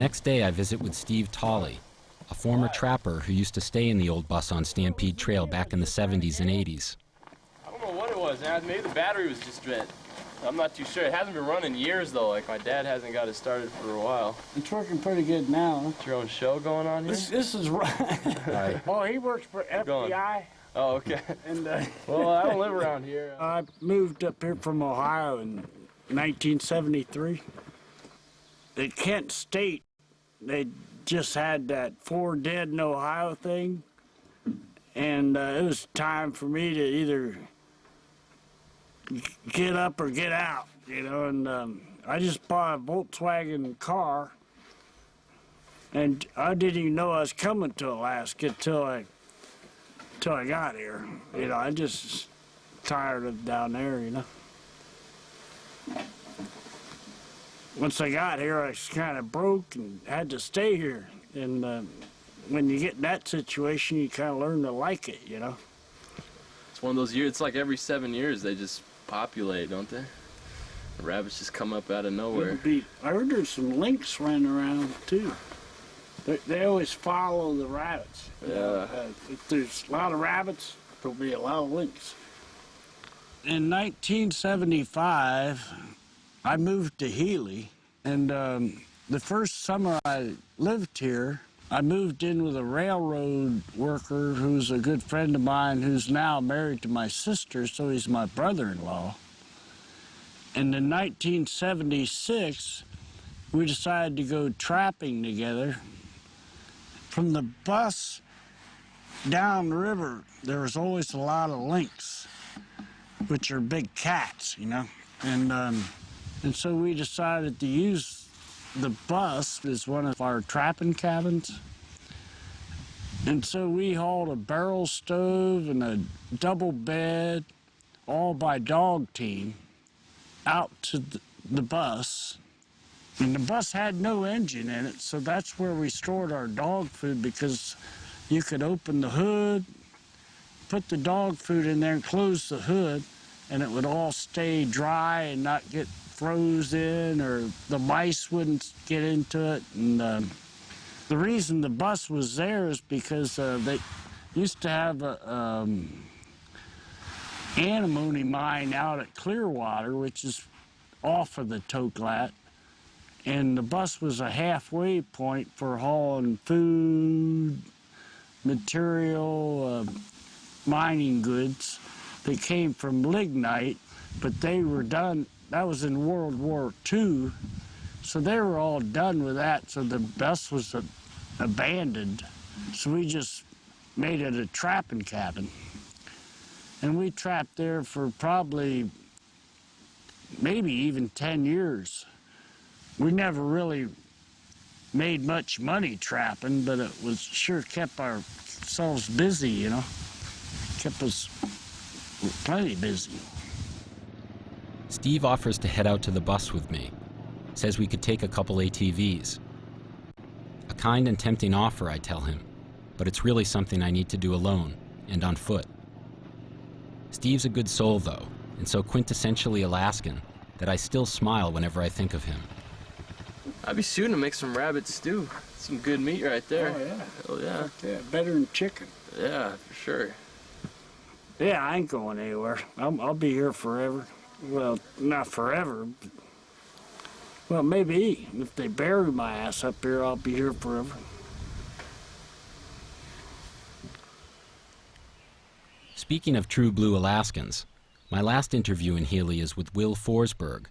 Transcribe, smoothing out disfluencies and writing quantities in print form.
Next day, I visit with Steve Tolley, a former trapper who used to stay in the old bus on Stampede Trail back in the 70s and 80s. I don't know what it was, maybe the battery was just bent. I'm not too sure. It hasn't been running years, though. Like, my dad hasn't got it started for a while. It's working pretty good now. It's your own show going on here? This is right. Oh, he works for FBI. Oh, okay. And well, I don't live around here. I moved up here from Ohio in 1973. At Kent State, they just had that 4 dead in Ohio thing, and it was time for me to either get up or get out, you know, and I just bought a Volkswagen car, and I didn't even know I was coming to Alaska till I got here. You know, I just tired of down there, you know. Once I got here, I was kind of broke and had to stay here. And when you get in that situation, you kind of learn to like it, you know. It's one of those years, it's like every 7 years they just populate, don't they? The rabbits just come up out of nowhere. I heard there's some lynx running around, too. They always follow the rabbits. Yeah. If there's a lot of rabbits, there'll be a lot of lynx. In 1975, I moved to Healy, and the first summer I lived here, I moved in with a railroad worker who's a good friend of mine who's now married to my sister, so he's my brother-in-law. And in 1976, we decided to go trapping together. From the bus down the river, there was always a lot of lynx, which are big cats, you know. And so we decided to use the bus as one of our trapping cabins. And so we hauled a barrel stove and a double bed, all by dog team, out to the bus. And the bus had no engine in it, so that's where we stored our dog food, because you could open the hood, put the dog food in there and close the hood, and it would all stay dry and not get frozen, or the mice wouldn't get into it. And the reason the bus was there is because they used to have a antimony mine out at Clearwater, which is off of the Toklat. And the bus was a halfway point for hauling food, material, mining goods. They came from lignite, but they were done. That was in World War II, so they were all done with that, so the bus was abandoned. So we just made it a trapping cabin. And we trapped there for probably, maybe even 10 years. We never really made much money trapping, but it was sure kept ourselves busy, you know. Kept us plenty busy. Steve offers to head out to the bus with me, says we could take a couple ATVs. A kind and tempting offer, I tell him, but it's really something I need to do alone and on foot. Steve's a good soul, though, and so quintessentially Alaskan that I still smile whenever I think of him. I'd be soon to make some rabbit stew. Some good meat right there. Oh, yeah. Hell yeah. Yeah, better than chicken. Yeah, for sure. Yeah, I ain't going anywhere. I'll be here forever. Well, not forever. But, well, maybe. If they bury my ass up here, I'll be here forever. Speaking of true blue Alaskans, my last interview in Healy is with Will Forsberg,